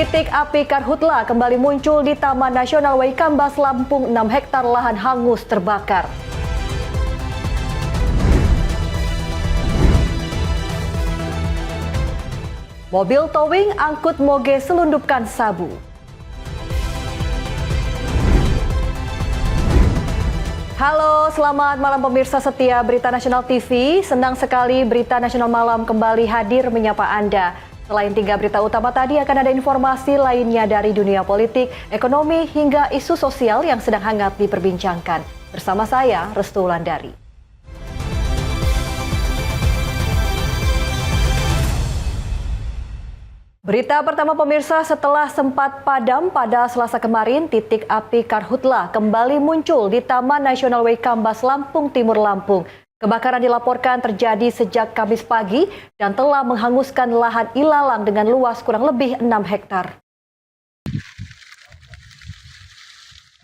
Titik api karhutla kembali muncul di Taman Nasional Waikambas, Lampung. 6 hektar lahan hangus terbakar. Mobil towing angkut moge selundupkan sabu. Halo, selamat malam pemirsa setia Berita Nasional TV. Senang sekali Berita Nasional Malam kembali hadir menyapa Anda. Selain 3 berita utama tadi, akan ada informasi lainnya dari dunia politik, ekonomi, hingga isu sosial yang sedang hangat diperbincangkan. Bersama saya, Restu Wulandari. Berita pertama pemirsa, setelah sempat padam pada Selasa kemarin, titik api karhutla kembali muncul di Taman Nasional Waikambas, Lampung Timur, Lampung. Kebakaran dilaporkan terjadi sejak Kamis pagi dan telah menghanguskan lahan ilalang dengan luas kurang lebih 6 hektar.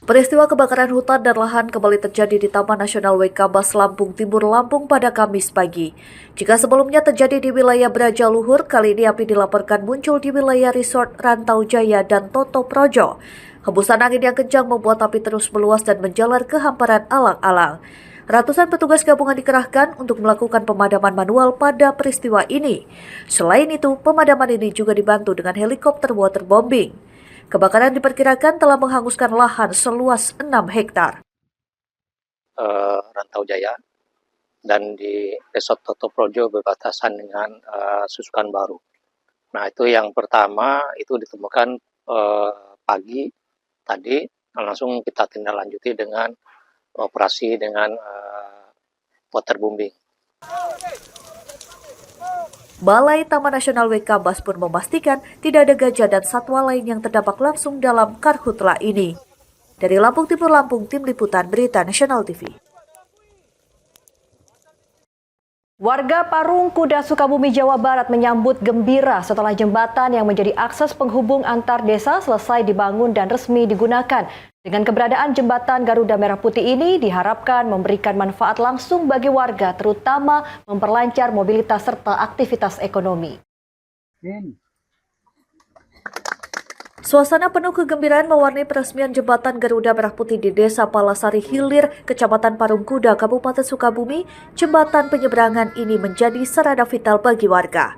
Peristiwa kebakaran hutan dan lahan kembali terjadi di Taman Nasional Waikambas, Lampung Timur, Lampung pada Kamis pagi. Jika sebelumnya terjadi di wilayah Brajaluhur, kali ini api dilaporkan muncul di wilayah Resort Rantau Jaya dan Toto Projo. Hembusan angin yang kencang membuat api terus meluas dan menjalar ke hamparan alang-alang. Ratusan petugas gabungan dikerahkan untuk melakukan pemadaman manual pada peristiwa ini. Selain itu, pemadaman ini juga dibantu dengan helikopter waterbombing. Kebakaran diperkirakan telah menghanguskan lahan seluas 6 hektar. Rantau Jaya dan di Resort Toto Projo berbatasan dengan Susukan Baru. Nah, itu yang pertama itu ditemukan pagi tadi, langsung kita tindak lanjuti dengan operasi dengan waterbombing. Balai Taman Nasional Waikambas pun memastikan tidak ada gajah dan satwa lain yang terdampak langsung dalam karhutla ini. Dari Lampung Timur, Lampung, Tim Liputan Berita Nasional TV. Warga Parung Kuda, Sukabumi, Jawa Barat menyambut gembira setelah jembatan yang menjadi akses penghubung antar desa selesai dibangun dan resmi digunakan. Dengan keberadaan jembatan Garuda Merah Putih ini diharapkan memberikan manfaat langsung bagi warga, terutama memperlancar mobilitas serta aktivitas ekonomi. Suasana penuh kegembiraan mewarnai peresmian jembatan Garuda Merah Putih di Desa Palasari Hilir, Kecamatan Parung Kuda, Kabupaten Sukabumi. Jembatan penyeberangan ini menjadi sarana vital bagi warga.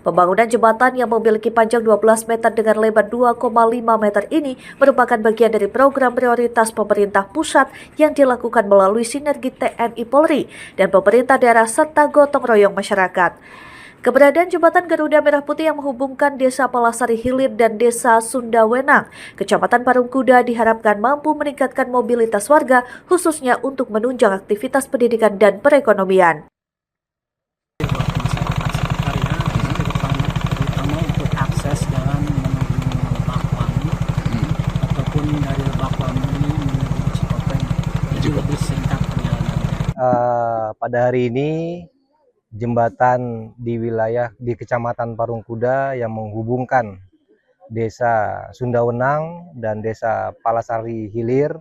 Pembangunan jembatan yang memiliki panjang 12 meter dengan lebar 2,5 meter ini merupakan bagian dari program prioritas pemerintah pusat yang dilakukan melalui sinergi TNI Polri dan pemerintah daerah serta gotong royong masyarakat. Keberadaan jembatan Garuda Merah Putih yang menghubungkan Desa Palasari Hilir dan Desa Sundawenang, Kecamatan Parung Kuda diharapkan mampu meningkatkan mobilitas warga, khususnya untuk menunjang aktivitas pendidikan dan perekonomian. Terutama untuk akses jalan menuju Bakwangi ataupun dari Bakwangi menuju Cikopeng, jadi lebih singkat perjalanannya. Pada hari ini jembatan di wilayah di Kecamatan Parung Kuda yang menghubungkan Desa Sundawenang dan Desa Palasari Hilir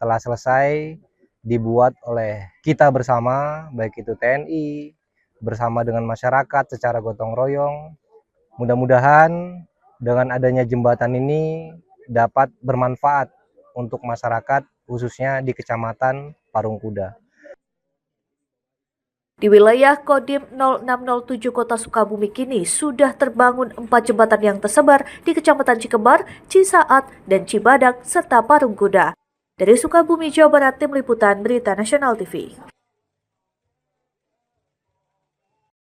telah selesai dibuat oleh kita bersama, baik itu TNI bersama dengan masyarakat secara gotong royong. Mudah-mudahan dengan adanya jembatan ini dapat bermanfaat untuk masyarakat, khususnya di Kecamatan Parung Kuda. Di wilayah Kodim 0607 Kota Sukabumi kini sudah terbangun 4 jembatan yang tersebar di Kecamatan Cikembar, Cisaat, dan Cibadak, serta Parung Kuda. Dari Sukabumi, Jawa Barat, Tim Liputan Berita Nasional TV.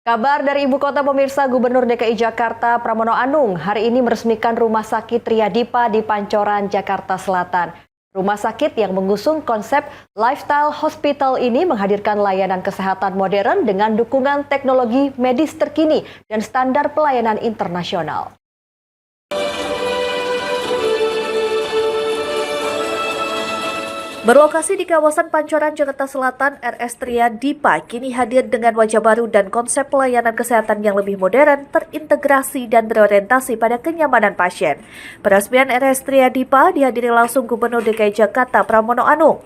Kabar dari Ibu Kota pemirsa, Gubernur DKI Jakarta Pramono Anung hari ini meresmikan Rumah Sakit Triadipa di Pancoran, Jakarta Selatan. Rumah sakit yang mengusung konsep lifestyle hospital ini menghadirkan layanan kesehatan modern dengan dukungan teknologi medis terkini dan standar pelayanan internasional. Berlokasi di kawasan Pancoran, Jakarta Selatan, RS Triadipa kini hadir dengan wajah baru dan konsep pelayanan kesehatan yang lebih modern, terintegrasi dan berorientasi pada kenyamanan pasien. Peresmian RS Triadipa dihadiri langsung Gubernur DKI Jakarta Pramono Anung.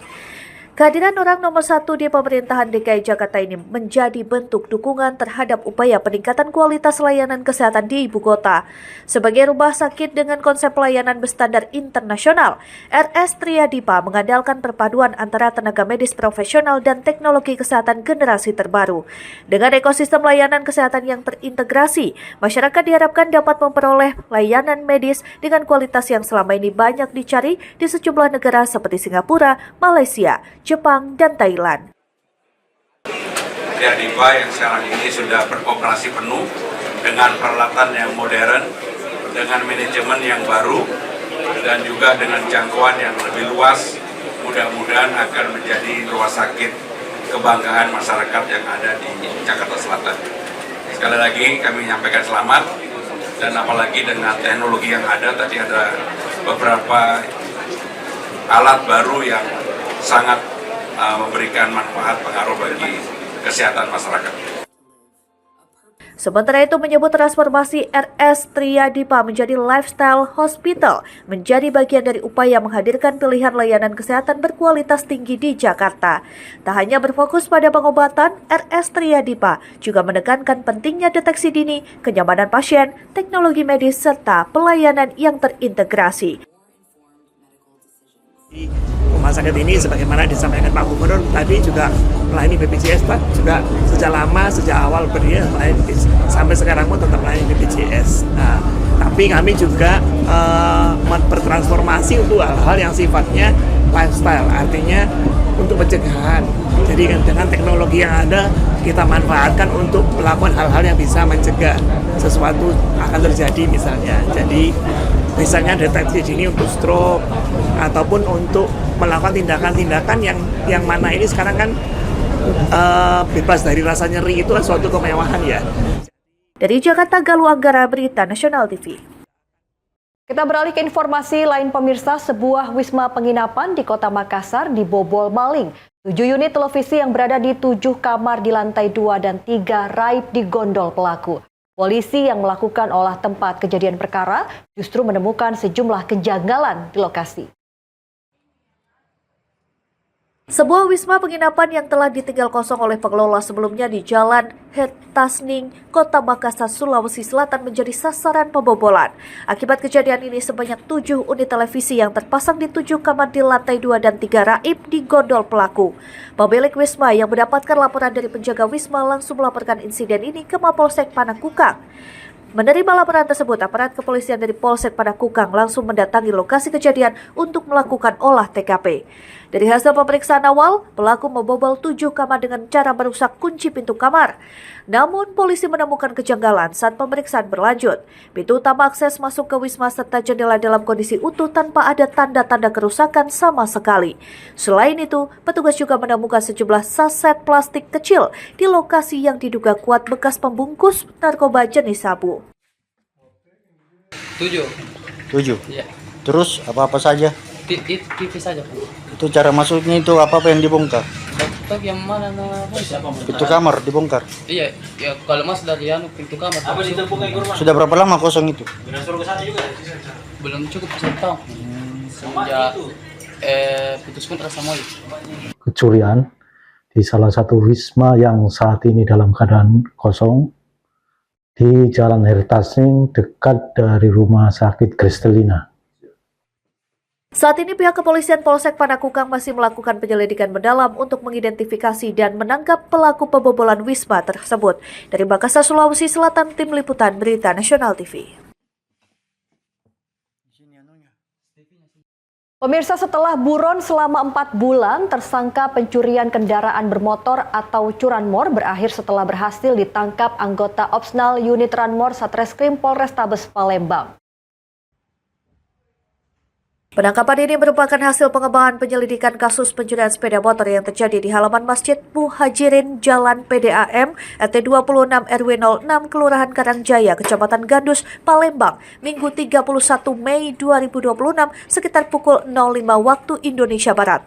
Kehadiran orang nomor 1 di pemerintahan DKI Jakarta ini menjadi bentuk dukungan terhadap upaya peningkatan kualitas layanan kesehatan di ibu kota. Sebagai rumah sakit dengan konsep pelayanan berstandar internasional, RS Triadipa mengandalkan perpaduan antara tenaga medis profesional dan teknologi kesehatan generasi terbaru. Dengan ekosistem layanan kesehatan yang terintegrasi, masyarakat diharapkan dapat memperoleh layanan medis dengan kualitas yang selama ini banyak dicari di sejumlah negara seperti Singapura, Malaysia, Jepang, dan Thailand. Triadipa yang sekarang ini sudah beroperasi penuh dengan peralatan yang modern, dengan manajemen yang baru, dan juga dengan jangkauan yang lebih luas, mudah-mudahan akan menjadi rumah sakit kebanggaan masyarakat yang ada di Jakarta Selatan. Sekali lagi kami menyampaikan selamat, dan apalagi dengan teknologi yang ada, tadi ada beberapa alat baru yang sangat memberikan manfaat pengaruh bagi kesehatan masyarakat. Sementara itu menyebut transformasi RS Triadipa menjadi lifestyle hospital menjadi bagian dari upaya menghadirkan pilihan layanan kesehatan berkualitas tinggi di Jakarta. Tak hanya berfokus pada pengobatan, RS Triadipa juga menekankan pentingnya deteksi dini, kenyamanan pasien, teknologi medis, serta pelayanan yang terintegrasi. Rumah sakit ini sebagaimana disampaikan Pak Gubernur tadi juga melayani BPJS Pak, juga sejak lama, sejak awal berdiri melayani sampai sekarang pun tetap melayani BPJS. Nah, tapi kami juga bertransformasi untuk hal-hal yang sifatnya lifestyle, artinya untuk pencegahan. Jadi dengan teknologi yang ada kita manfaatkan untuk melakukan hal-hal yang bisa mencegah sesuatu akan terjadi misalnya. Jadi misalnya deteksi dini untuk stroke ataupun untuk melakukan tindakan-tindakan yang mana ini sekarang kan bebas dari rasa nyeri, itu suatu kemewahan ya. Dari Jakarta, Galuh Anggara, Berita Nasional TV. Kita beralih ke informasi lain pemirsa, sebuah wisma penginapan di Kota Makassar dibobol maling. 7 unit televisi yang berada di 7 kamar di lantai 2 dan 3 raib digondol pelaku. Polisi yang melakukan olah tempat kejadian perkara justru menemukan sejumlah kejanggalan di lokasi. Sebuah wisma penginapan yang telah ditinggal kosong oleh pengelola sebelumnya di Jalan Hertasning, Kota Makassar, Sulawesi Selatan menjadi sasaran pembobolan. Akibat kejadian ini sebanyak 7 unit televisi yang terpasang di 7 kamar di lantai 2 dan 3 raib digondol pelaku. Pemilik wisma yang mendapatkan laporan dari penjaga wisma langsung melaporkan insiden ini ke Mapolsek Panakukang. Menerima laporan tersebut, aparat kepolisian dari Polsek Panakukang langsung mendatangi lokasi kejadian untuk melakukan olah TKP. Dari hasil pemeriksaan awal, pelaku membobol 7 kamar dengan cara merusak kunci pintu kamar. Namun, polisi menemukan kejanggalan saat pemeriksaan berlanjut. Pintu utama akses masuk ke wisma serta jendela dalam kondisi utuh tanpa ada tanda-tanda kerusakan sama sekali. Selain itu, petugas juga menemukan sejumlah saset plastik kecil di lokasi yang diduga kuat bekas pembungkus narkoba jenis sabu. 7. Ya. Terus apa-apa saja? TV saja. Itu cara masuknya itu apa-apa yang dibongkar? Laptop yang mana Pintu kamar dibongkar? Iya, ya kalau mas dari pintu kamar. Sudah berapa lama kosong itu? Belum cukup 1 tahun. Sejak putuskan rasa mau. Kecurian di salah satu wisma yang saat ini dalam keadaan kosong di Jalan Hertasning dekat dari Rumah Sakit Kristalina. Saat ini pihak kepolisian Polsek Panakukang masih melakukan penyelidikan mendalam untuk mengidentifikasi dan menangkap pelaku pembobolan wisma tersebut. Dari Makassar, Sulawesi Selatan, Tim Liputan Berita Nasional TV. Pemirsa, setelah buron selama 4 bulan, tersangka pencurian kendaraan bermotor atau curanmor berakhir setelah berhasil ditangkap anggota Opsnal Unit Ranmor Satreskrim Polrestabes Palembang. Penangkapan ini merupakan hasil pengembangan penyelidikan kasus pencurian sepeda motor yang terjadi di halaman Masjid Muhajirin Jalan PDAM RT 26 RW 06 Kelurahan Karangjaya, Kecamatan Gandus, Palembang, Minggu 31 Mei 2026 sekitar pukul 05 waktu Indonesia Barat.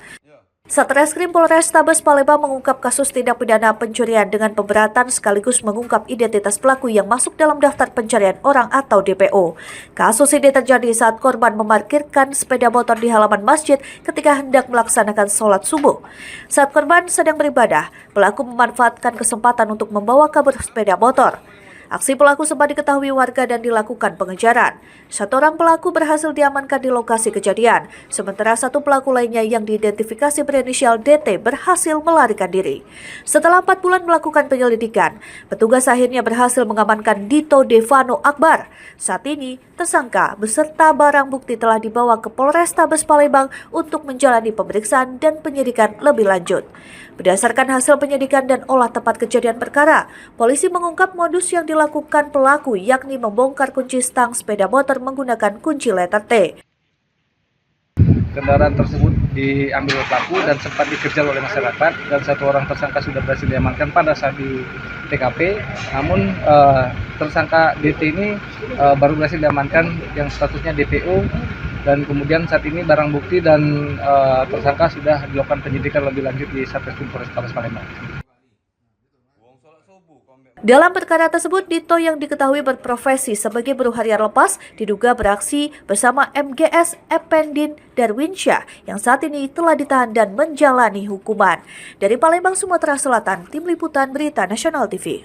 Satreskrim Polrestabes Palembang mengungkap kasus tindak pidana pencurian dengan pemberatan sekaligus mengungkap identitas pelaku yang masuk dalam daftar pencarian orang atau DPO. Kasus ini terjadi saat korban memarkirkan sepeda motor di halaman masjid ketika hendak melaksanakan sholat subuh. Saat korban sedang beribadah, pelaku memanfaatkan kesempatan untuk membawa kabur sepeda motor. Aksi pelaku sempat diketahui warga dan dilakukan pengejaran. Satu orang pelaku berhasil diamankan di lokasi kejadian, sementara satu pelaku lainnya yang diidentifikasi berinisial DT berhasil melarikan diri. Setelah 4 bulan melakukan penyelidikan, petugas akhirnya berhasil mengamankan Dito Devano Akbar. Saat ini, tersangka beserta barang bukti telah dibawa ke Polrestabes Palembang untuk menjalani pemeriksaan dan penyidikan lebih lanjut. Berdasarkan hasil penyidikan dan olah tempat kejadian perkara, polisi mengungkap modus yang dilakukan pelaku, yakni membongkar kunci stang sepeda motor menggunakan kunci letter T. Kendaraan tersebut diambil oleh pelaku dan sempat dikejar oleh masyarakat, dan satu orang tersangka sudah berhasil diamankan pada saat di TKP. Namun tersangka DT ini baru berhasil diamankan yang statusnya DPO, dan kemudian saat ini barang bukti dan tersangka sudah dilakukan penyidikan lebih lanjut di Satreskrim Polrestabes Palembang. Dalam perkara tersebut, Dito yang diketahui berprofesi sebagai buruh harian lepas diduga beraksi bersama MGS Ependin Darwinsyah yang saat ini telah ditahan dan menjalani hukuman. Dari Palembang, Sumatera Selatan, Tim Liputan Berita Nasional TV.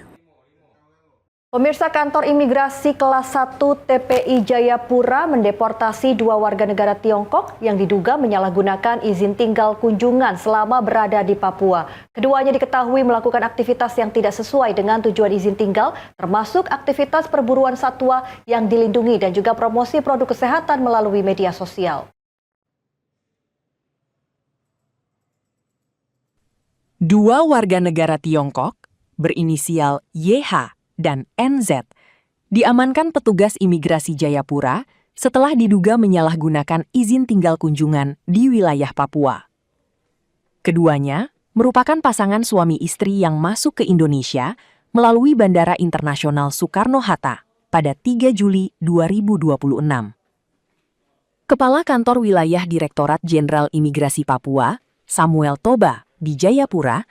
Pemirsa, kantor imigrasi kelas 1 TPI Jayapura mendeportasi 2 warga negara Tiongkok yang diduga menyalahgunakan izin tinggal kunjungan selama berada di Papua. Keduanya diketahui melakukan aktivitas yang tidak sesuai dengan tujuan izin tinggal, termasuk aktivitas perburuan satwa yang dilindungi dan juga promosi produk kesehatan melalui media sosial. Dua warga negara Tiongkok berinisial YH dan NZ diamankan petugas imigrasi Jayapura setelah diduga menyalahgunakan izin tinggal kunjungan di wilayah Papua. Keduanya merupakan pasangan suami istri yang masuk ke Indonesia melalui Bandara Internasional Soekarno-Hatta pada 3 Juli 2026. Kepala Kantor Wilayah Direktorat Jenderal Imigrasi Papua, Samuel Toba, di Jayapura,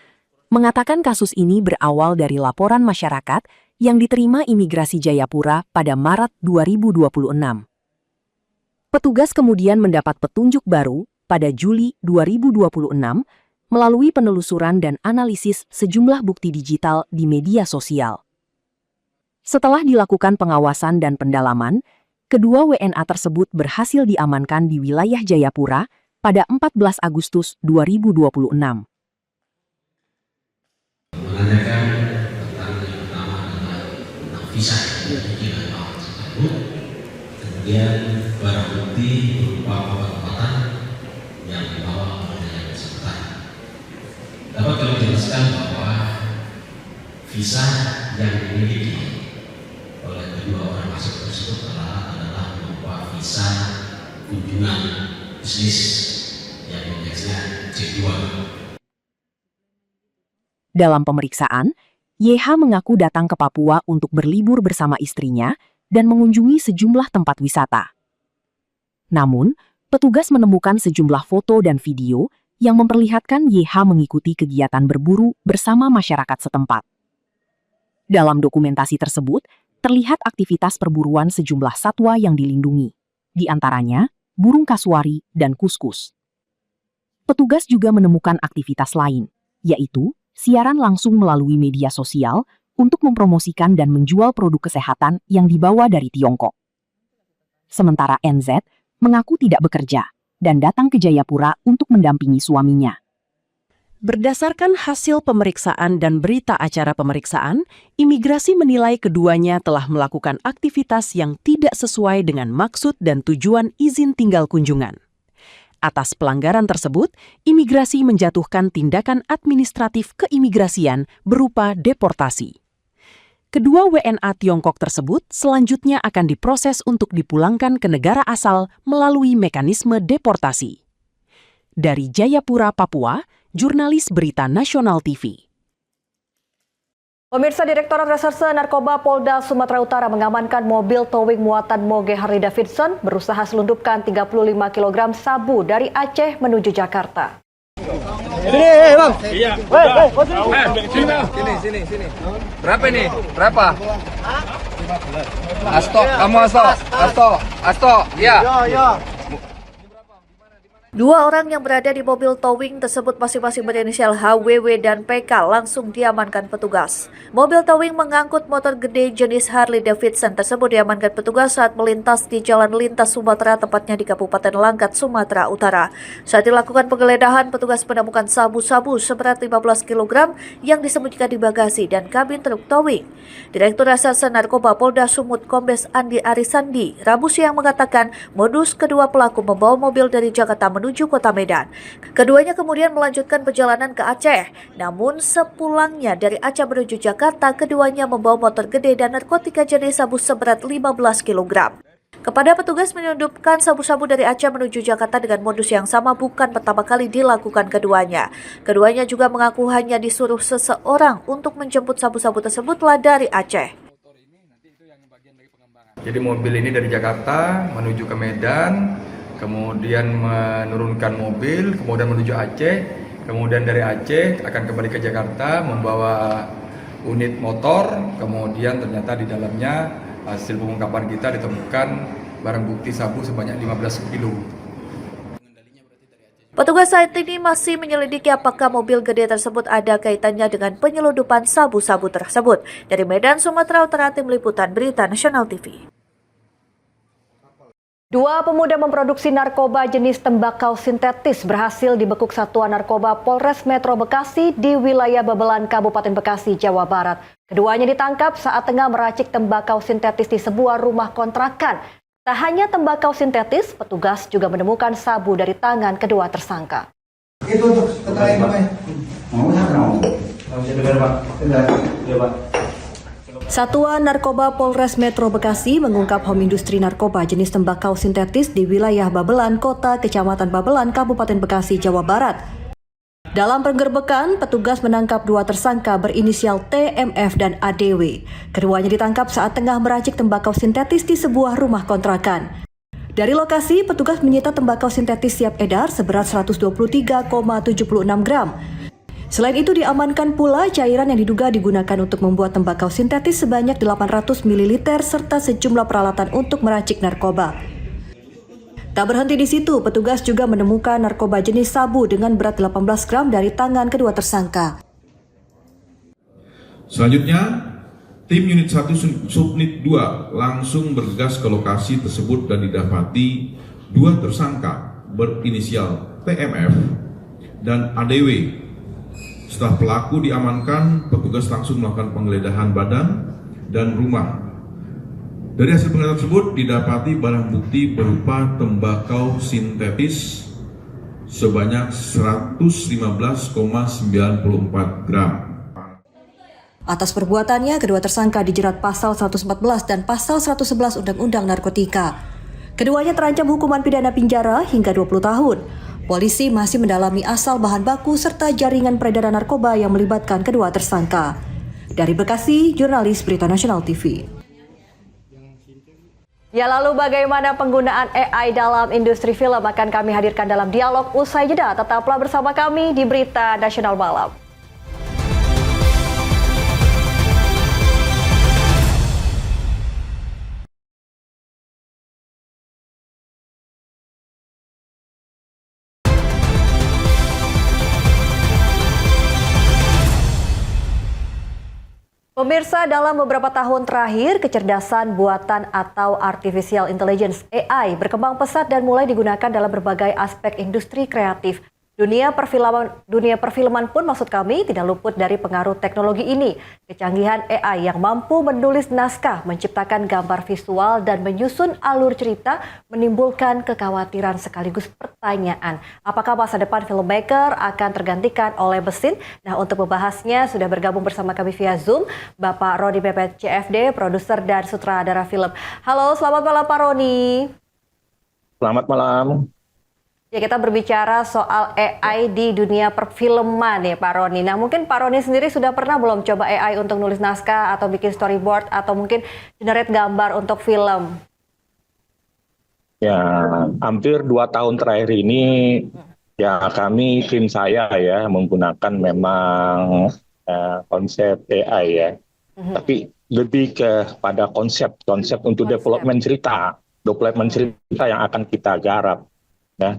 mengatakan kasus ini berawal dari laporan masyarakat yang diterima Imigrasi Jayapura pada Maret 2026. Petugas kemudian mendapat petunjuk baru pada Juli 2026 melalui penelusuran dan analisis sejumlah bukti digital di media sosial. Setelah dilakukan pengawasan dan pendalaman, kedua WNA tersebut berhasil diamankan di wilayah Jayapura pada 14 Agustus 2026. Menanyakan tentang yang pertama adalah tentang visa kemudian barang bukti berupa obat-obatan yang dibawa oleh yang bersangkutan. Dapat kami jelaskan bahwa visa yang dimiliki oleh kedua orang masuk tersebut adalah berupa visa kunjungan bisnis yang indeksnya C2. Dalam pemeriksaan, YH mengaku datang ke Papua untuk berlibur bersama istrinya dan mengunjungi sejumlah tempat wisata. Namun, petugas menemukan sejumlah foto dan video yang memperlihatkan YH mengikuti kegiatan berburu bersama masyarakat setempat. Dalam dokumentasi tersebut, terlihat aktivitas perburuan sejumlah satwa yang dilindungi, di antaranya burung kasuari dan kuskus. Petugas juga menemukan aktivitas lain, yaitu siaran langsung melalui media sosial untuk mempromosikan dan menjual produk kesehatan yang dibawa dari Tiongkok. Sementara NZ mengaku tidak bekerja dan datang ke Jayapura untuk mendampingi suaminya. Berdasarkan hasil pemeriksaan dan berita acara pemeriksaan, imigrasi menilai keduanya telah melakukan aktivitas yang tidak sesuai dengan maksud dan tujuan izin tinggal kunjungan. Atas pelanggaran tersebut, imigrasi menjatuhkan tindakan administratif keimigrasian berupa deportasi. Kedua WNA Tiongkok tersebut selanjutnya akan diproses untuk dipulangkan ke negara asal melalui mekanisme deportasi. Dari Jayapura, Papua, jurnalis Berita Nasional TV. Pemirsa, Direktorat Reserse Narkoba Polda Sumatera Utara mengamankan mobil towing muatan moge Harley Davidson berusaha selundupkan 35 kg sabu dari Aceh menuju Jakarta. Sini. Berapa nih? Berapa? Asto, kamu Asto. Iya. Dua orang yang berada di mobil towing tersebut masing-masing berinisial HWW dan PK langsung diamankan petugas. Mobil towing mengangkut motor gede jenis Harley Davidson tersebut diamankan petugas saat melintas di Jalan Lintas Sumatera, tepatnya di Kabupaten Langkat, Sumatera Utara. Saat dilakukan penggeledahan, petugas menemukan sabu-sabu seberat 15 kg yang disembunyikan di bagasi dan kabin truk towing. Direktur Reserse Narkoba Polda Sumut Kombes Andi Arisandi Rabu siang mengatakan modus kedua pelaku membawa mobil dari Jakarta menuju Kota Medan. Keduanya kemudian melanjutkan perjalanan ke Aceh. Namun sepulangnya dari Aceh menuju Jakarta, keduanya membawa motor gede dan narkotika jenis sabu seberat 15 kg. Kepada petugas menyelundupkan sabu-sabu dari Aceh menuju Jakarta dengan modus yang sama bukan pertama kali dilakukan keduanya. Keduanya juga mengaku hanya disuruh seseorang untuk menjemput sabu-sabu tersebutlah dari Aceh. Jadi mobil ini dari Jakarta menuju ke Medan, kemudian menurunkan mobil, kemudian menuju Aceh, kemudian dari Aceh akan kembali ke Jakarta membawa unit motor, kemudian ternyata di dalamnya hasil pengungkapan kita ditemukan barang bukti sabu sebanyak 15 kilo. Petugas saat ini masih menyelidiki apakah mobil gede tersebut ada kaitannya dengan penyelundupan sabu-sabu tersebut. Dari Medan, Sumatera Utara, Tim Liputan Berita Nasional TV. Dua pemuda memproduksi narkoba jenis tembakau sintetis berhasil dibekuk Satuan Narkoba Polres Metro Bekasi di wilayah Babelan, Kabupaten Bekasi, Jawa Barat. Keduanya ditangkap saat tengah meracik tembakau sintetis di sebuah rumah kontrakan. Tak hanya tembakau sintetis, petugas juga menemukan sabu dari tangan kedua tersangka. Itu untuk keterangan Satuan Narkoba Polres Metro Bekasi mengungkap home industri narkoba jenis tembakau sintetis di wilayah Babelan, Kota Kecamatan Babelan, Kabupaten Bekasi, Jawa Barat. Dalam penggerbekan, petugas menangkap dua tersangka berinisial TMF dan ADW. Keduanya ditangkap saat tengah meracik tembakau sintetis di sebuah rumah kontrakan. Dari lokasi, petugas menyita tembakau sintetis siap edar seberat 123,76 gram. Selain itu diamankan pula cairan yang diduga digunakan untuk membuat tembakau sintetis sebanyak 800 ml serta sejumlah peralatan untuk meracik narkoba. Tak berhenti di situ, petugas juga menemukan narkoba jenis sabu dengan berat 18 gram dari tangan kedua tersangka. Selanjutnya, tim unit 1 subnit 2 langsung bergegas ke lokasi tersebut dan didapati dua tersangka berinisial TMF dan ADW. Setelah pelaku diamankan, petugas langsung melakukan penggeledahan badan dan rumah. Dari hasil penggeledahan tersebut didapati barang bukti berupa tembakau sintetis sebanyak 115,94 gram. Atas perbuatannya, kedua tersangka dijerat pasal 114 dan pasal 111 Undang-Undang Narkotika. Keduanya terancam hukuman pidana penjara hingga 20 tahun. Polisi masih mendalami asal bahan baku serta jaringan peredaran narkoba yang melibatkan kedua tersangka. Dari Bekasi, jurnalis Berita Nasional TV. Ya, lalu bagaimana penggunaan AI dalam industri film akan kami hadirkan dalam dialog usai jeda. Tetaplah bersama kami di Berita Nasional Malam. Pemirsa, dalam beberapa tahun terakhir, kecerdasan buatan atau artificial intelligence AI berkembang pesat dan mulai digunakan dalam berbagai aspek industri kreatif. Dunia perfilman pun maksud kami tidak luput dari pengaruh teknologi ini. Kecanggihan AI yang mampu menulis naskah, menciptakan gambar visual, dan menyusun alur cerita menimbulkan kekhawatiran sekaligus pertanyaan. Apakah masa depan filmmaker akan tergantikan oleh mesin? Nah, untuk membahasnya sudah bergabung bersama kami via Zoom, Bapak Roni Pepet CFD, produser dan sutradara film. Halo, selamat malam Pak Roni. Selamat malam. Ya, kita berbicara soal AI di dunia perfilman ya Pak Roni. Nah, mungkin Pak Roni sendiri sudah pernah belum coba AI untuk nulis naskah atau bikin storyboard atau mungkin generate gambar untuk film? Ya, hampir 2 tahun terakhir ini Ya, kami tim saya ya menggunakan memang konsep AI ya, tapi lebih kepada konsep untuk development cerita yang akan kita garap ya,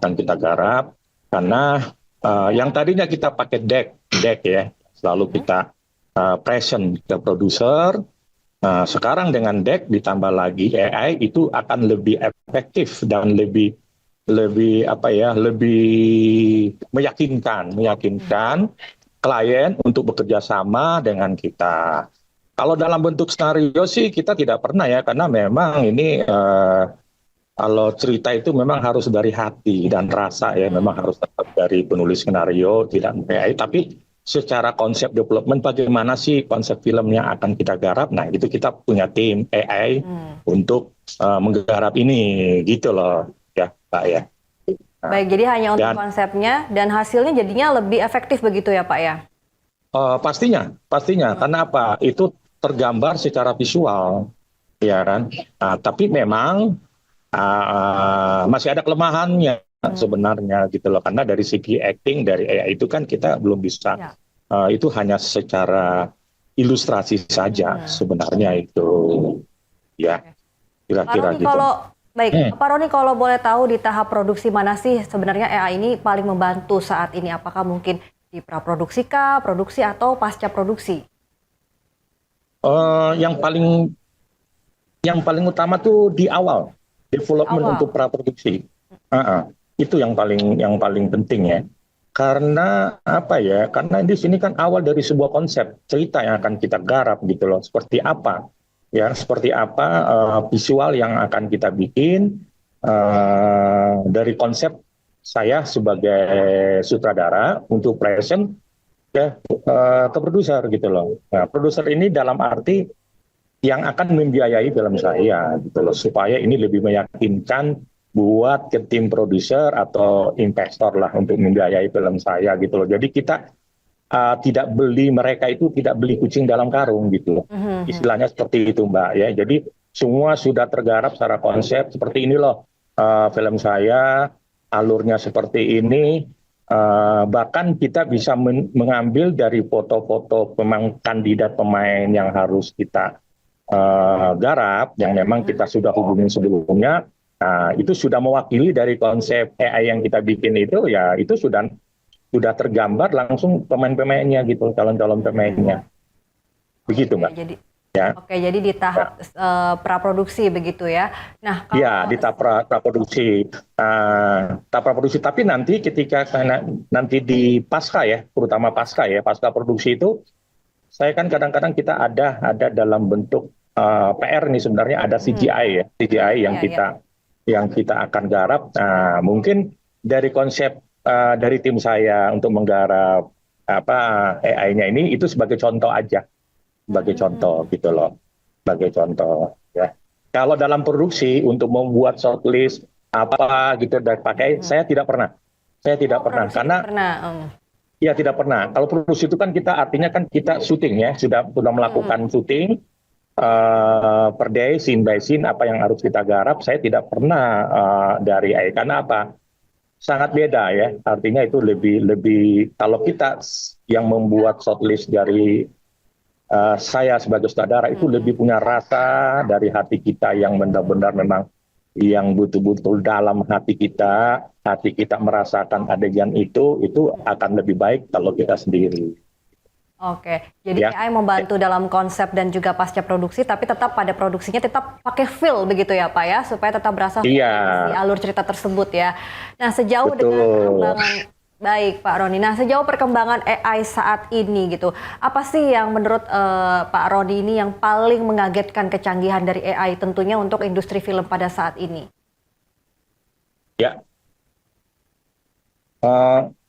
karena yang tadinya kita pakai deck ya, selalu kita present ke produser. Sekarang dengan deck ditambah lagi AI itu akan lebih efektif dan lebih meyakinkan klien untuk bekerja sama dengan kita. Kalau dalam bentuk skenario sih kita tidak pernah ya, karena memang ini kalau cerita itu memang harus dari hati dan rasa ya, memang harus tetap dari penulis skenario, tidak AI. Tapi secara konsep development bagaimana sih konsep film yang akan kita garap, nah itu kita punya tim AI untuk menggarap ini gitu loh ya Pak ya. Baik, jadi hanya untuk konsepnya dan hasilnya jadinya lebih efektif begitu ya Pak ya? Pastinya. Karena apa? Itu tergambar secara visual, ya kan? Tapi memang masih ada kelemahannya sebenarnya gitu loh. Karena dari segi acting dari AI itu kan kita belum bisa. Itu hanya secara ilustrasi saja sebenarnya itu. Ya, kira-kira gitu. Baik, Pak Roni, kalau boleh tahu di tahap produksi mana sih sebenarnya AI ini paling membantu saat ini? Apakah mungkin di praproduksi kah, produksi atau pasca produksi? Yang paling utama tuh di awal development untuk praproduksi. Itu yang paling penting ya. Karena apa ya? Karena di sini kan awal dari sebuah konsep cerita yang akan kita garap gitu loh. Seperti apa visual yang akan kita bikin dari konsep saya sebagai sutradara untuk present ya ke produser gitu loh. Nah, produser ini dalam arti yang akan membiayai film saya gitu loh, supaya ini lebih meyakinkan buat ke tim produser atau investor lah untuk membiayai film saya gitu loh. Jadi kita mereka itu tidak beli kucing dalam karung gitu loh. Istilahnya seperti itu Mbak ya. Jadi semua sudah tergarap secara konsep seperti ini loh. Film saya alurnya seperti ini. Bahkan kita bisa mengambil dari foto-foto kandidat pemain yang harus kita garap, yang memang kita sudah hubungin sebelumnya. Itu sudah mewakili dari konsep AI yang kita bikin itu ya, itu sudah tergambar langsung pemain-pemainnya gitu, calon-calon pemainnya. Begitu Mbak. Jadi di tahap praproduksi begitu ya. Nah, di tahap praproduksi. Tapi nanti ketika nanti di pasca ya, terutama pasca produksi itu, saya kan kadang-kadang kita ada dalam bentuk PR nih sebenarnya ada CGI yang kita akan garap. Nah, mungkin dari konsep dari tim saya untuk menggarap AI-nya ini itu sebagai contoh aja, sebagai contoh gitu loh, sebagai contoh ya. Kalau dalam produksi untuk membuat shortlist apa gitu dan pakai, saya tidak pernah karena tidak pernah. Kalau produksi itu kan kita artinya kan kita syuting ya, sudah melakukan syuting per day, scene by scene apa yang harus kita garap. Saya tidak pernah dari AI karena apa? Sangat beda ya, artinya itu lebih kalau kita yang membuat shortlist dari saya sebagai sutradara itu lebih punya rasa dari hati kita yang benar-benar memang yang betul-betul dalam hati kita merasakan adegan itu akan lebih baik kalau kita sendiri. Oke, jadi AI membantu dalam konsep dan juga pasca produksi, tapi tetap pada produksinya tetap pakai feel begitu ya Pak ya, supaya tetap berasa di alur cerita tersebut ya. Nah sejauh dengan perkembangan, baik Pak Roni, nah sejauh perkembangan AI saat ini gitu, apa sih yang menurut Pak Roni ini yang paling mengagetkan kecanggihan dari AI tentunya untuk industri film pada saat ini? Ya.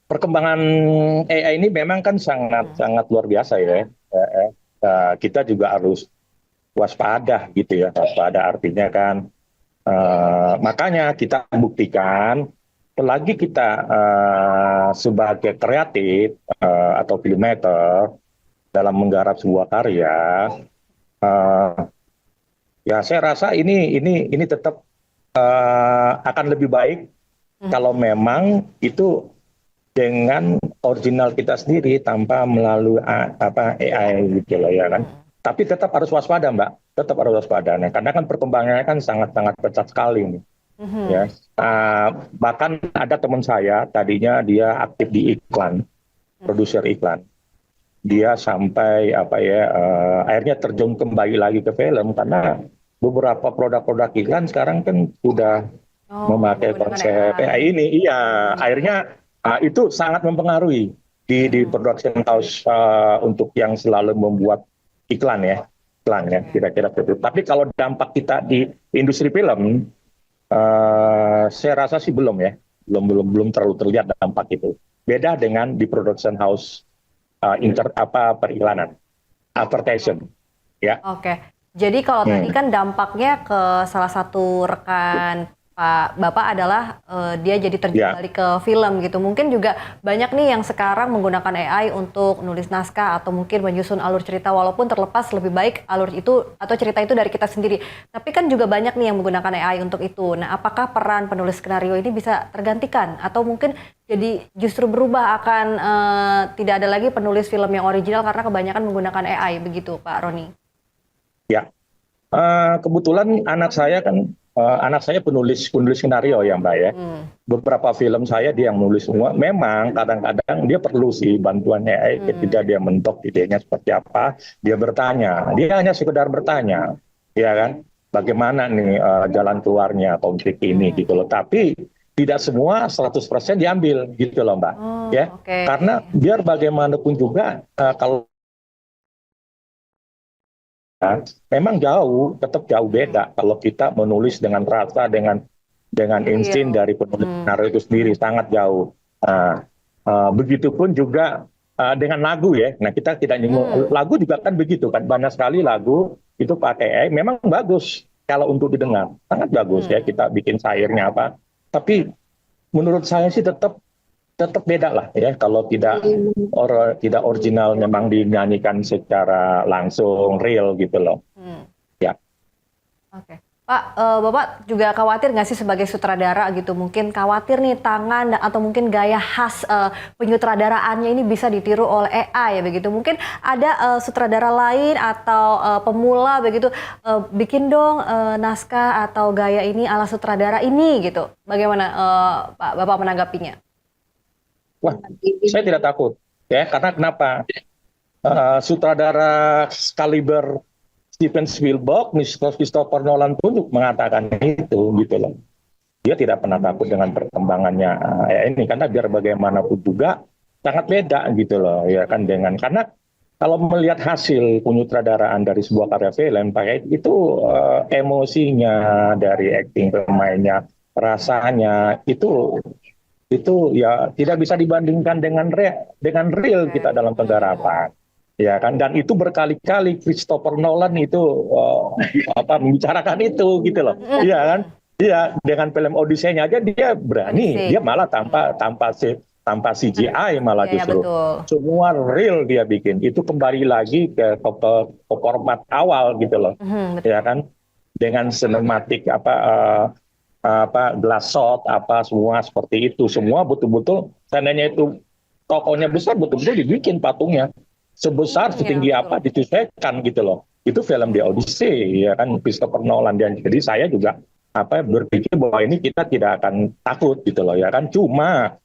Perkembangan AI ini memang kan sangat luar biasa ya. Kita juga harus waspada gitu ya. Waspada artinya kan makanya kita buktikan selagi kita sebagai kreatif atau filmmaker dalam menggarap sebuah karya, ya saya rasa ini tetap akan lebih baik kalau memang itu dengan original kita sendiri tanpa melalui AI gitu loh ya kan. Tapi tetap harus waspada Mbak, tetap harus waspada. Nah, karena kan perkembangannya kan sangat-sangat pesat sekali nih. Ya, bahkan ada teman saya tadinya dia aktif di iklan, produser iklan. Dia sampai akhirnya terjun kembali lagi ke film karena beberapa produk-produk iklan sekarang kan sudah memakai konsep AI ini. Iya, akhirnya itu sangat mempengaruhi di production house untuk yang selalu membuat iklan ya, kira-kira seperti itu. Tapi kalau dampak kita di industri film, saya rasa sih belum ya, belum terlalu terlihat dampak itu. Beda dengan di production house periklanan, advertising, ya. Oke, jadi kalau tadi kan dampaknya ke salah satu rekan Pak Bapak adalah dia jadi terjun balik ke film gitu. Mungkin juga banyak nih yang sekarang menggunakan AI untuk nulis naskah atau mungkin menyusun alur cerita, walaupun terlepas lebih baik alur itu atau cerita itu dari kita sendiri. Tapi kan juga banyak nih yang menggunakan AI untuk itu. Nah, apakah peran penulis skenario ini bisa tergantikan atau mungkin jadi justru berubah akan tidak ada lagi penulis film yang original karena kebanyakan menggunakan AI begitu, Pak Roni? Ya, kebetulan anak saya penulis skenario ya Mbak ya. Beberapa film saya dia yang menulis semua. Memang kadang-kadang dia perlu sih bantuan AI ketika dia mentok idenya seperti apa. Dia bertanya, dia hanya sekedar bertanya, ya kan? Bagaimana nih jalan keluarnya konflik ini gitu loh. Tapi tidak semua 100% diambil gitu loh Mbak. Ya, karena biar bagaimanapun juga kalau memang tetap jauh beda kalau kita menulis dengan rasa, dengan insting dari penulis skenario itu sendiri, sangat jauh. Begitupun juga dengan lagu ya. Nah, kita tidak nyinggung lagu juga kan begitu kan, banyak sekali lagu itu pakai AI, memang bagus kalau untuk didengar, sangat bagus ya, kita bikin syairnya apa. Tapi menurut saya sih tetap beda lah ya kalau tidak original memang dinyanyikan secara langsung real gitu loh. Ya. Oke. Pak, Bapak juga khawatir nggak sih sebagai sutradara gitu? Mungkin khawatir nih tangan atau mungkin gaya khas penyutradaraannya ini bisa ditiru oleh AI ya begitu. Mungkin ada sutradara lain atau pemula begitu, bikin dong naskah atau gaya ini ala sutradara ini gitu. Bagaimana Pak Bapak menanggapinya? Wah, saya tidak takut ya, karena kenapa? Sutradara kaliber Steven Spielberg, Christopher Nolan pun mengatakan itu gitu loh. Dia tidak pernah takut dengan perkembangannya ini, karena biar bagaimanapun juga sangat beda gitu loh ya kan, karena kalau melihat hasil penyutradaraan dari sebuah karya film itu emosinya dari acting pemainnya, rasanya itu ya tidak bisa dibandingkan dengan real kita dalam penggarapan. Ya kan, dan itu berkali-kali Christopher Nolan itu membicarakan itu gitu loh. Iya kan? Iya, dengan film Odyssey-nya aja dia berani, dia malah tanpa CGI malah justru. Semua real dia bikin. Itu kembali lagi ke format awal gitu loh. Ya kan? Dengan sinematik glass shot semua seperti itu. Semua betul-betul seandainya itu tokonya besar, betul-betul dibikin patungnya. Sebesar setinggi apa disesuaikan gitu loh. Itu film The Odyssey ya kan, Christopher Nolan. Dan jadi saya juga berpikir bahwa ini kita tidak akan takut gitu loh ya kan. Cuma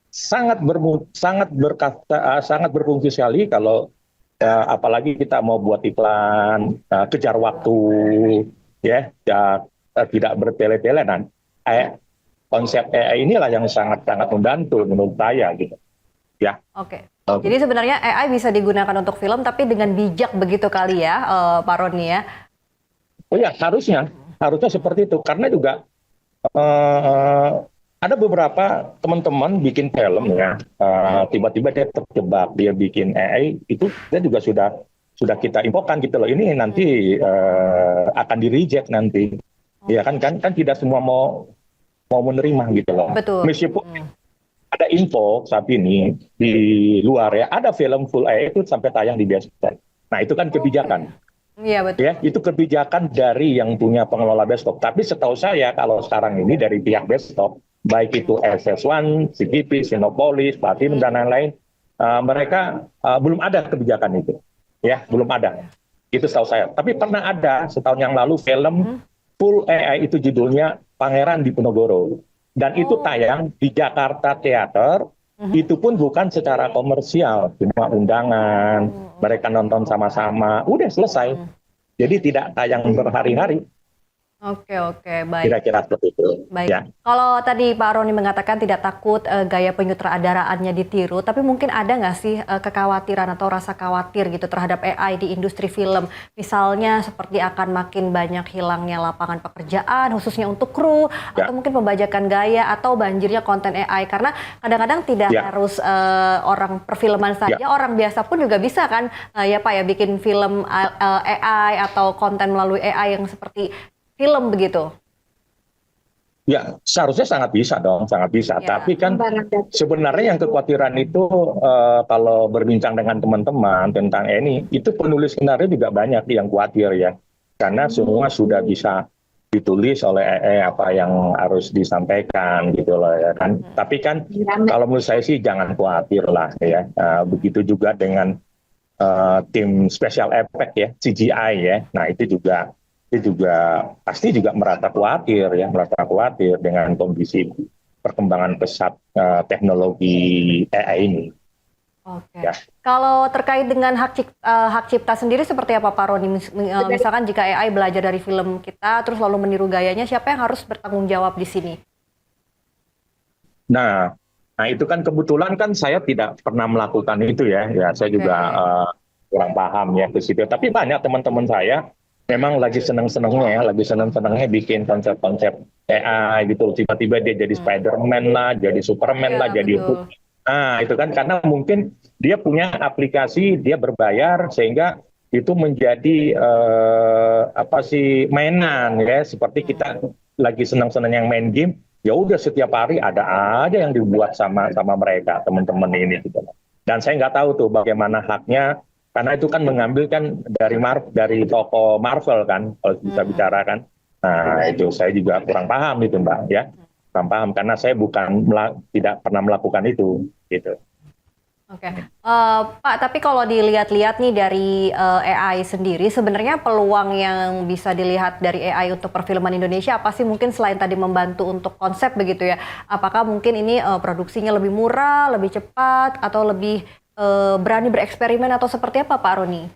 sangat berfungsi sekali kalau apalagi kita mau buat iklan, kejar waktu ya, tidak bertele-tele. Dan konsep AI inilah yang sangat-sangat membantu menurut saya gitu. Ya. Oke. Jadi sebenarnya AI bisa digunakan untuk film tapi dengan bijak begitu kali ya, Pak Roni ya? Oh ya, harusnya seperti itu. Karena juga ada beberapa teman-teman bikin film ya, tiba-tiba dia terjebak, dia bikin AI, itu dia juga sudah kita infokan gitu loh. Ini nanti akan di-reject nanti. Ya kan tidak semua mau menerima gitu loh. Betul. Meskipun ada info saat ini di luar ya, ada film full AI itu sampai tayang di bioskop. Nah itu kan kebijakan. Iya betul. Ya, itu kebijakan dari yang punya pengelola bioskop. Tapi setahu saya kalau sekarang ini dari pihak bioskop baik itu SS1, CGP, Sinopolis, Platinum dan lain-lain, mereka belum ada kebijakan itu, ya belum ada. Itu setahu saya. Tapi pernah ada setahun yang lalu film full AI itu judulnya Pangeran Diponegoro, dan itu tayang di Jakarta Theater. Itu pun bukan secara komersial, cuma undangan, mereka nonton sama-sama, udah selesai. Jadi tidak tayang berhari-hari. Oke, baik. Kira-kira seperti itu. Baik. Ya. Kalau tadi Pak Roni mengatakan tidak takut gaya penyutradaraannya ditiru, tapi mungkin ada nggak sih kekhawatiran atau rasa khawatir gitu terhadap AI di industri film? Misalnya seperti akan makin banyak hilangnya lapangan pekerjaan, khususnya untuk kru, atau mungkin pembajakan gaya, atau banjirnya konten AI. Karena kadang-kadang tidak harus orang perfilman saja, orang biasa pun juga bisa kan, ya Pak ya, bikin film AI atau konten melalui AI yang seperti film begitu. Ya, seharusnya sangat bisa dong, sangat bisa. Tapi kan sebenarnya yang kekhawatiran itu kalau berbincang dengan teman-teman tentang ini, itu penulis skenario juga banyak yang khawatir ya. Karena semua sudah bisa ditulis oleh apa yang harus disampaikan gitu loh ya kan. Tapi kan kalau menurut saya sih jangan khawatir lah ya. Begitu juga dengan tim special effect ya, CGI ya. Nah, itu juga pasti juga merasa khawatir dengan kondisi perkembangan pesat teknologi AI ini. Oke. Ya. Kalau terkait dengan hak cipta sendiri seperti apa Pak Roni? Misalkan jika AI belajar dari film kita terus lalu meniru gayanya, siapa yang harus bertanggung jawab di sini? Nah itu kan kebetulan kan saya tidak pernah melakukan itu ya. Ya saya juga kurang paham ya ke situ. Tapi banyak teman-teman saya memang lagi seneng-senengnya bikin konsep-konsep AI gitu. Tiba-tiba dia jadi Spider-Man lah, jadi Superman lah, jadi Hulk. Nah, itu kan karena mungkin dia punya aplikasi, dia berbayar sehingga itu menjadi mainan ya. Seperti kita lagi seneng-seneng yang main game, ya udah setiap hari ada aja yang dibuat sama mereka, teman-teman ini gitu. Dan saya nggak tahu tuh bagaimana haknya. Karena itu kan mengambil kan dari toko Marvel kan, kalau bisa bicara kan. Nah itu saya juga kurang paham itu Mbak ya, kurang paham karena saya tidak pernah melakukan itu gitu. Oke, Pak. Tapi kalau dilihat-lihat nih dari AI sendiri, sebenarnya peluang yang bisa dilihat dari AI untuk perfilman Indonesia apa sih? Mungkin selain tadi membantu untuk konsep begitu ya, apakah mungkin ini produksinya lebih murah, lebih cepat, atau lebih berani bereksperimen atau seperti apa Pak Roni?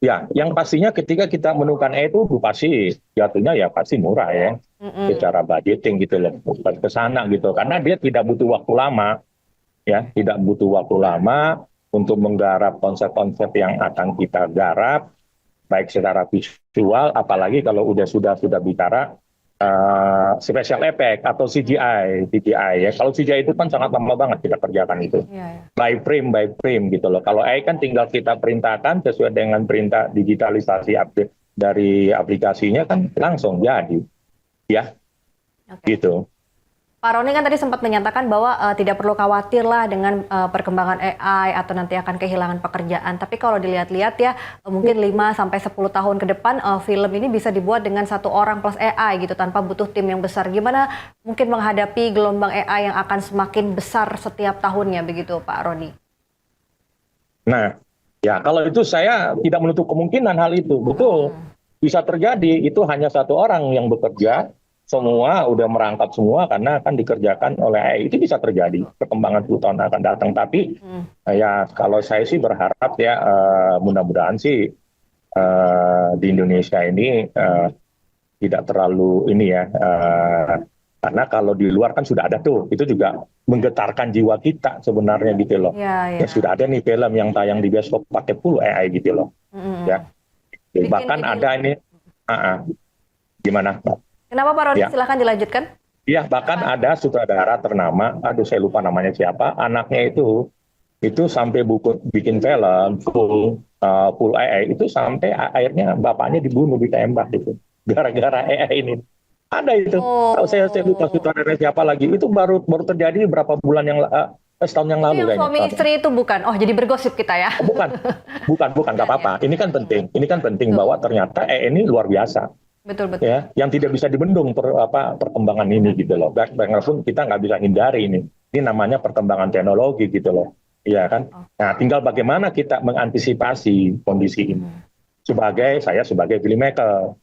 Ya, yang pastinya ketika kita menemukan itu pasti jatuhnya ya pasti murah ya, secara budgeting gitu loh, ke sana gitu, karena dia tidak butuh waktu lama, ya, tidak butuh waktu lama untuk menggarap konsep-konsep yang akan kita garap, baik secara visual, apalagi kalau sudah bicara special effect atau CGI ya. Kalau CGI itu kan sangat lama banget kita kerjakan itu. By frame gitu loh. Kalau AI kan tinggal kita perintahkan sesuai dengan perintah digitalisasi update dari aplikasinya kan langsung jadi. Ya. Gitu. Pak Roni kan tadi sempat menyatakan bahwa tidak perlu khawatir lah dengan perkembangan AI atau nanti akan kehilangan pekerjaan. Tapi kalau dilihat-lihat ya mungkin 5-10 tahun ke depan film ini bisa dibuat dengan 1 orang plus AI gitu tanpa butuh tim yang besar. Gimana mungkin menghadapi gelombang AI yang akan semakin besar setiap tahunnya begitu Pak Roni? Nah ya kalau itu saya tidak menutup kemungkinan hal itu. Betul bisa terjadi, itu hanya 1 orang yang bekerja. Semua udah merangkap semua karena akan dikerjakan oleh AI. Itu bisa terjadi perkembangan 10 tahun akan datang. Tapi ya kalau saya sih berharap ya mudah-mudahan sih di Indonesia ini tidak terlalu ini ya. Karena kalau di luar kan sudah ada tuh. Itu juga menggetarkan jiwa kita sebenarnya gitu loh. Ya sudah ada nih film yang tayang di bioskop pakai full AI gitu loh. Ya. Bahkan ada ini gimana Pak? Kenapa Pak Roni? Ya. Silahkan dilanjutkan. Iya, bahkan ada sutradara ternama, saya lupa namanya siapa, anaknya itu sampai bikin film full AI, itu sampai akhirnya bapaknya dibunuh, ditembak itu, gara-gara AI ini. Ada itu. Saya lupa sutradara siapa lagi. Itu baru terjadi berapa bulan setahun yang lalu kayaknya. Suami istri itu bukan. Oh, jadi bergosip kita ya. Bukan, nggak apa-apa. Ini kan penting. Bahwa ternyata AI ini luar biasa. Betul. Ya, yang tidak bisa dibendung perkembangan ini gitu loh. Bagaimanapun kita nggak bisa hindari ini. Ini namanya perkembangan teknologi gitu loh. Iya kan? Nah, tinggal bagaimana kita mengantisipasi kondisi ini. Saya sebagai filmmaker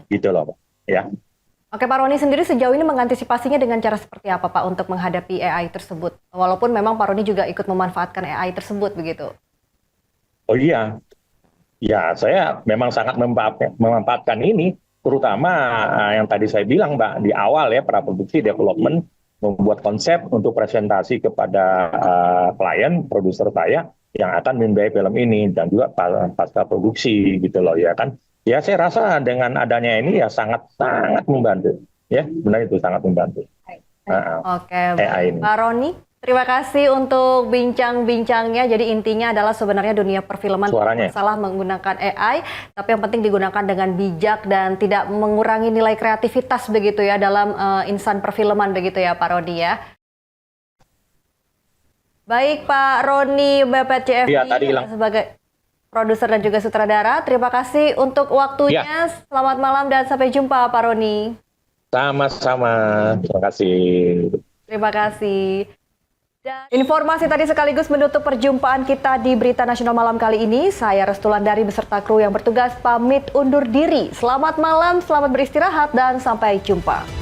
gitu loh, ya. Oke, Pak Roni sendiri sejauh ini mengantisipasinya dengan cara seperti apa, Pak, untuk menghadapi AI tersebut? Walaupun memang Pak Roni juga ikut memanfaatkan AI tersebut begitu. Oh iya, ya saya memang sangat memanfaatkan ini, terutama yang tadi saya bilang Mbak di awal ya, praproduksi development, membuat konsep untuk presentasi kepada klien, produser saya yang akan membiayai film ini dan juga pasca produksi gitu loh ya kan. Ya saya rasa dengan adanya ini ya sangat membantu ya, benar itu sangat membantu. Oke, Pak Roni, terima kasih untuk bincang-bincangnya. Jadi intinya adalah sebenarnya dunia perfilman salah menggunakan AI, tapi yang penting digunakan dengan bijak dan tidak mengurangi nilai kreativitas begitu ya dalam insan perfilman begitu ya Pak Roni ya. Baik Pak Roni BPCFI sebagai produser dan juga sutradara, terima kasih untuk waktunya. Ya. Selamat malam dan sampai jumpa Pak Roni. Sama-sama, terima kasih. Terima kasih. Dan informasi tadi sekaligus menutup perjumpaan kita di Berita Nasional malam kali ini. Saya Restulandari beserta kru yang bertugas pamit undur diri. Selamat malam, selamat beristirahat dan sampai jumpa.